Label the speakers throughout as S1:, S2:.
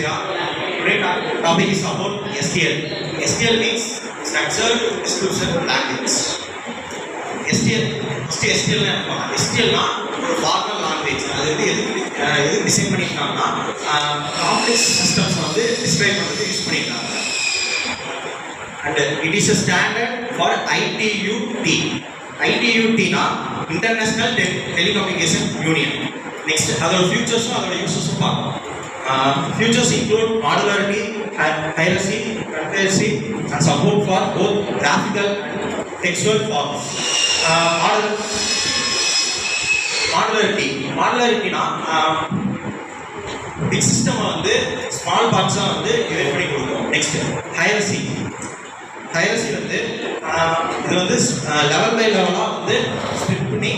S1: Shreya. Today topic is about STL. STL means Structured Description Language. STL னா ஒரு formal language. அது வந்து எது டிசைன் பண்ணியிருக்காங்கன்னா காம்ப்ளெக்ஸ் சிஸ்டம்ஸ் வந்து டிஸ்கிரைப் பண்ணுறதுக்கு யூஸ் பண்ணியிருக்காங்க. And it is a standard for ITU-T. ITU-T னா இன்டர்நேஷனல் டெலிகம்யூனிகேஷன் யூனியன். நெக்ஸ்ட் அதோட ஃபியூச்சர்ஸும் அதோட யூசஸும் பார்க்கலாம். Features include modularity, hierarchy, concurrency, and support for both graphical and textual forms. Modularity na big system வந்து small parts வந்து divide பண்ணி கொடுக்கும். Next hierarchy வந்து இது வந்து லெவல் பை லெவலாக வந்து ஸ்பிளிட் பண்ணி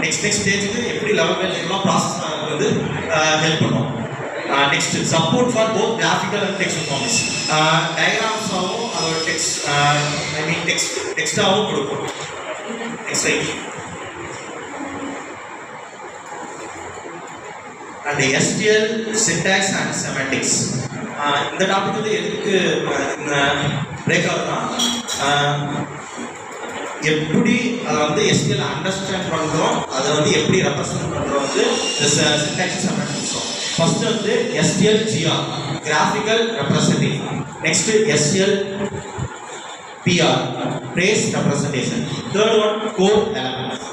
S1: நெக்ஸ்ட் ஸ்டேஜுக்கு எப்படி லெவல் பை லெவலாக ப்ராசஸ் வந்து ஹெல்ப் பண்ணும். Next support for both graphical and text forms. டயக்ராம்ஸாகவும் அதோட டெக்ஸ்டாகவும் கொடுக்கும். Next and STL syntax and semantics. இந்த டாபிக் வந்து எதுக்கு பிரேக் ஆகுதுன்னா எப்படி அதை வந்து STL அண்டர்ஸ்டாண்ட் பண்ணுறோம், அதை வந்து எப்படி ரெப்ரசன்ட் பண்ணுறோம் வந்து சின்டாக்ஸ் செமண்டிக்ஸும். ஃபர்ஸ்ட் வந்து STL-GR graphical representing. Next STL-PR trace representation. Third one core elements.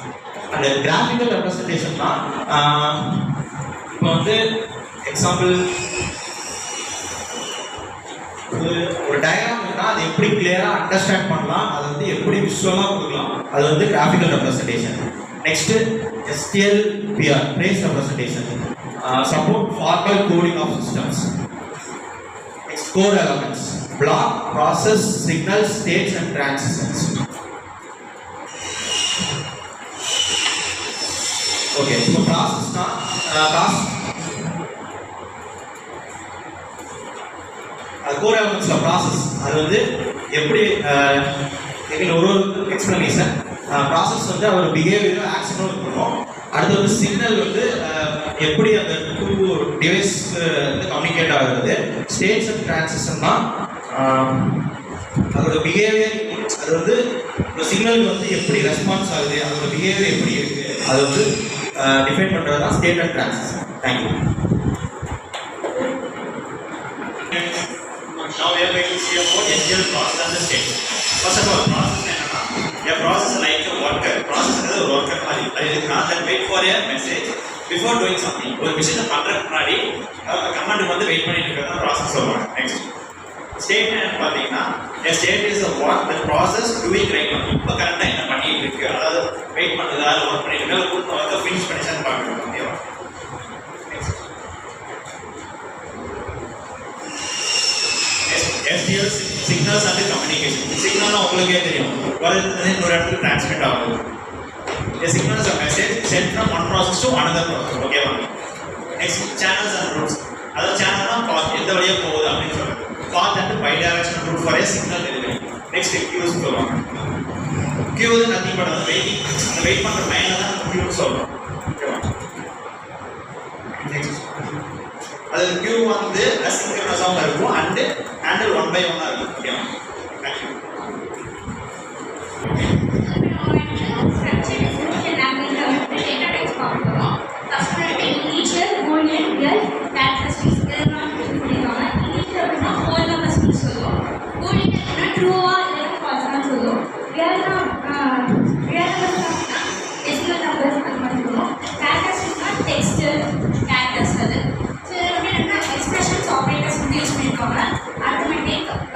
S1: அந்த கிராஃபிக்கல் ரெப்ரசன்டேஷன்னா இப்போ வந்து எக்ஸாம்பிள் ஒரு டயக்ராம்னா அது எப்படி கிளியராக அண்டர்ஸ்டாண்ட் பண்ணலாம், அதை வந்து எப்படி விஷுவலாக கொடுக்கலாம், அது வந்து graphical representation. Next STL-PR trace representation. Support formal coding of systems. Next, core elements: block, process, signals, states, and transitions. Okay, so process na core elements la process அது வந்து எப்படி ஒரு எக்ஸ்பிளனேஷன். ப்ராசஸ் வந்து ஒரு பிஹேவியரோ ஆக்ஷனோ இருக்கணும். அடுத்து வந்து சிக்னல் வந்து எப்படி அந்த டூ டிவைஸ் வந்து கம்யூனிகேட் ஆகுறது. ஸ்டேட்ஸ் அண்ட் டிரான்சிஷன் தான் அதோட பிஹேவியர். அது வந்து ஒரு சிக்னலுக்கு வந்து எப்படி ரெஸ்பான்ஸ் ஆகுது, அதோட பிஹேவியர் எப்படி இருக்குது, அதை வந்து டிஃபைன் பண்ணுறது தான் state and transition. Thank you.
S2: Now we are going to see about STL process and the state. First of all, process என்னன்னா a process like a worker. Process is a worker மாதிரி. அது not that wait for a message before doing something. ஒரு விஷயத்தை பண்றதுக்கு முன்னாடி command வந்து wait பண்ணிட்டு இருக்கிறது process சொல்லுவாங்க. Next state என்ன பார்த்தீங்கன்னா a state is a what the process doing right now. இப்போ கரெக்டாக என்ன பண்ணிட்டு இருக்கு, அதாவது வெயிட் பண்ணுறதா இல்லை ஒர்க் பண்ணிட்டு இருக்கா, கொடுத்த ஒர்க்கை ஃபினிஷ் பண்ணிச்சான்னு பார்க்கணும். ஓகேவா? STL signals and communication. Signal உங்களுக்கே தெரியும், ஒரு இடத்துல டிரான்ஸ்மிட் ஆகும். A signal is a message sent from one process to another process. ஓகேவா? Next, channels and routes. அதாவது சேனல்னா பாத் எந்த வழியாக போகுது அப்படின்னு சொல்லுவாங்க. Path and bidirectional route for a signal delivery. Next queues சொல்லுவாங்க. கியூ வந்து நத்திங் பட் அந்த வெயிட்டிங், அந்த வெயிட் பண்ணுற லைனில் தான் கியூன்னு சொல்கிறோம். ஓகேவா? நெக்ஸ்ட் அது கியூ வந்து அசிங்க்ரோனஸாகவும் இருக்கும் அண்ட் ஹேண்டில் 1 by 1 இருக்கும். ஓகேவா? தேங்க்யூ.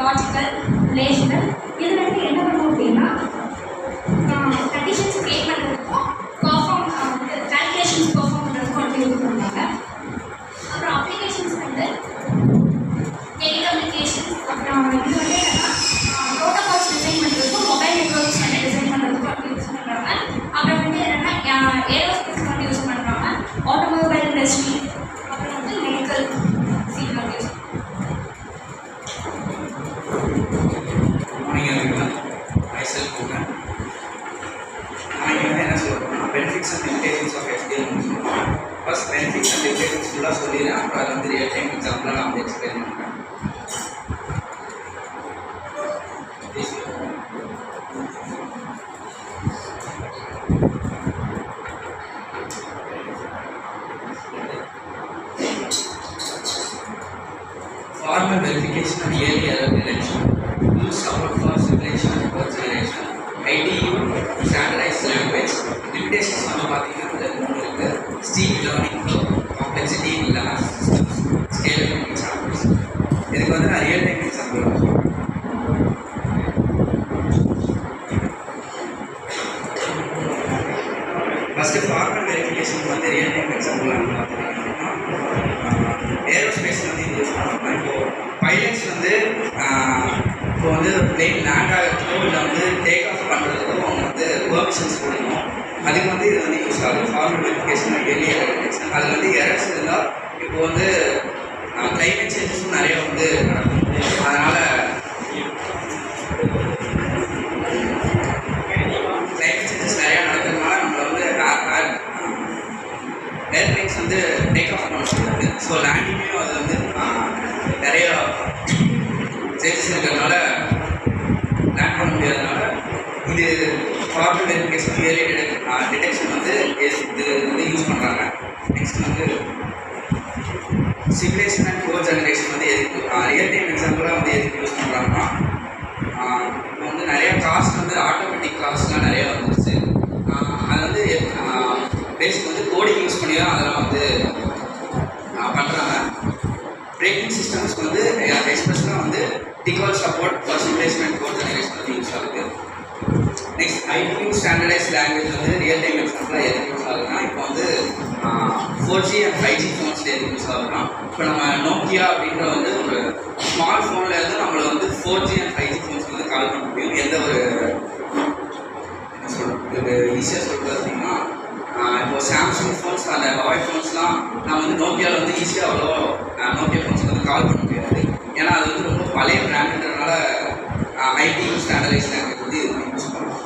S3: லாஜிக்கல், ரிலேஷனல், இது வந்து என்ன பண்ணுவோம் அப்படின்னா கண்டிஷன்ஸ் கிரியேட் பண்ணுறதுக்கும் பர்ஃபார்ம் கால்குலேஷன்ஸ் பர்ஃபார்ம் பண்ணுறதுக்கும் வந்து யூஸ் பண்ணுவாங்க. அப்புறம் அப்ளிகேஷன்ஸ் வந்து டெலிகம்யூனிகேஷன்ஸ், அப்புறம் இது வந்து என்னன்னா ப்ரோட்டோகால்ஸ் டிசைன் பண்ணுறதுக்கும் மொபைல் நெட்ஒர்க்ஸ் வந்து டிசைன் பண்ணுறதுக்கும் வந்து யூஸ் பண்ணுறாங்க. அப்புறம் வந்து என்னென்னா ஏரோஸ்பேஸ் வந்து யூஸ் பண்ணுறாங்க, ஆட்டோமொபைல் இண்டஸ்ட்ரி, அப்புறம் வந்து மெடிக்கல் ஃபீல்ட் வந்து use
S4: myself. I can benefits and implementations of STL first benefits and limitations ஃபுல்லாக சொல்லிடுறேன். அப்புறம் அது வந்து ரியல் டைம் எக்ஸாம்பிளாக நான் வந்து எக்ஸ்பிளைன் பண்ணுறேன். Formal verification and yearly error detection, use support for simulation and code generation, ITU, standardized language, limitations வந்து பார்த்தீங்கன்னா இந்த 3 இருக்கு. Steep learning flow, complexity, large systems, scalability challenges. இதுக்கு வந்து நான் real time example first formal verification வந்து real time example பார்த்தீங்கன்னா aerospace வந்து யூஸ் பண்ணுவாங்க. இப்போது பைலட்ஸ் வந்து இப்போ வந்து பிளேன் லேண்ட் ஆகிறதுக்கோ இல்லை வந்து டேக் ஆஃப் பண்ணுறதுக்கோ அவங்க வந்து பெர்மிஷன்ஸ் கொடுக்கணும். அதுக்கு வந்து இது வந்து யூஸ் ஆகுது. Formal verification early error detection. அதில் வந்து எரர்ஸ் இருந்தால் இப்போ வந்து கிளைமேட் சேஞ்சஸும் நிறைய வந்து அதனால் கிளைமேட் சேஞ்சஸ் நிறையா நடக்கிறதுனால நம்மளை வந்து ஏர்பிளைன்ஸ் வந்து டேக் ஆஃப் பண்ண முடியாது. ஸோ லேண்டிங்லேயும் அது வந்து நிறைய சேஞ்சஸ் இருக்கிறதுனால லேண்ட் பண்ண முடியாதனால இது ஃபார்மல் வெரிஃபிகேஷன் இயர்லி டிடெக்ஷன் வந்து இது வந்து யூஸ் பண்ணுறாங்க. நெக்ஸ்ட் வந்து சிமுலேஷன் அண்ட் கோட் ஜெனரேஷன் வந்து எதுக்கு ரியல் டைம் எக்ஸாம்பிளாக வந்து எதுக்கு யூஸ் பண்ணுறாங்கன்னா இப்போ வந்து நிறையா காஸ்ட் வந்து ஆட்டோமேட்டிக் காஸ்ட்லாம் நிறையா வந்துருச்சு. அது வந்து பேஸ்க்கு வந்து கோடிங் யூஸ் பண்ணி தான் அதெல்லாம் வந்து பண்ணுறாங்க. பிரேக்கிங் சிஸ்டம்ஸ்க்கு வந்து எஸ்பெஷலாக வந்து டிகால் support for simulation and code generation வந்து யூஸ் ஆகுது. நெக்ஸ்ட் ஐடியூ ஸ்டாண்டர்டைஸ் லாங்குவேஜ் வந்து ரியல் டைம் எக்ஸாம்பிளாக எதுக்கு யூஸ் ஆகுதுன்னா இப்போ வந்து 4G அண்ட் 5G ஃபோன்ஸில் எதுக்கு யூஸ் ஆகுதுன்னா இப்போ நம்ம நோக்கியா அப்படின்ற வந்து ஒரு ஸ்மார்ட் ஃபோனில் இருந்து நம்மளை வந்து 4G அண்ட் 5G ஃபோன்ஸ் வந்து கால் பண்ண முடியும். எந்த ஒரு என்ன சொல்கிறது ஈஸியாக சொல்கிறது அப்படின்னா இப்போ சாம்சங் ஃபோன்ஸ் அந்த ஹவாய் ஃபோன்ஸ்லாம் நான் வந்து நோக்கியாவில் வந்து ஈஸியாக அவ்வளோ நோக்கியா ஃபோன்ஸ்க்கு வந்து கால் பண்ண முடியாது. ஏன்னா அது வந்து ரொம்ப பழைய பிராண்டுன்றதுனால ஐடியூ ஸ்டாண்டர்டைஸ் லாங்குவேஜ் வந்து இது யூஸ் பண்ணலாம்.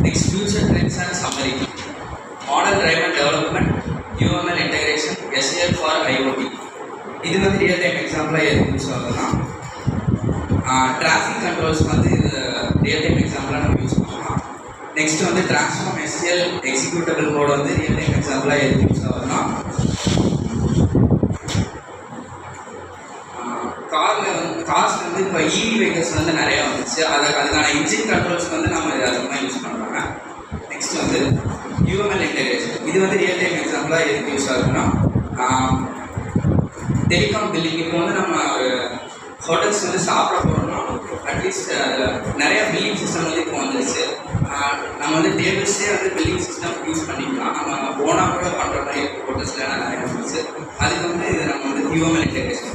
S4: Next future trends and summary. Model driven development, UML integration, SEL for IoT. இது வந்து ரியல் டைம் எக்ஸாம்பிளாக எதுக்கு யூஸ் ஆகுதுன்னா டிராஃபிக் கண்ட்ரோல்ஸ் வந்து இது ரியல் டைம் எக்ஸாம்பிளாக நம்ம யூஸ் பண்ணலாம். நெக்ஸ்ட் வந்து டிரான்ஸ்ஃபார்ம் SEL எக்ஸிக்யூட்டபிள் கோட் வந்து ரியல் டைம் எக்ஸாம்பிளாக எதுக்கு யூஸ் ஆகுதுன்னா கார்ஸ் வந்து இப்போ EV வெஹிக்கிள்ஸ் வந்து நிறையா வந்துச்சு. அதுக்கான இன்ஜின் கண்ட்ரோல்ஸ்க்கு வந்து நம்ம இது அதிகமாக யூஸ் பண்ணுறாங்க. நெக்ஸ்ட் வந்து UML இன்டெகிரேஷன். இது வந்து ரியல் டைம் எக்ஸாம்பிளாக எதுக்கு யூஸ் ஆகுதுன்னா டெலிகாம் பில்லிங். இப்போ வந்து நம்ம ஒரு ஹோட்டல்ஸ் வந்து சாப்பிட போகிறோம்னா அட்லீஸ்ட் அதில் நிறையா பில்லிங் சிஸ்டம் வந்து இப்போ வந்துருச்சு. நம்ம வந்து டேபிள்ஸே வந்து பில்லிங் சிஸ்டம் யூஸ் பண்ணிக்கலாம். நம்ம போனால் கூட பண்ணுற மாதிரி ஹோட்டல்ஸ்லாம் நிறையா வந்துச்சு. அதுக்கு வந்து இது நம்ம வந்து UML இன்டெகிரேஷன்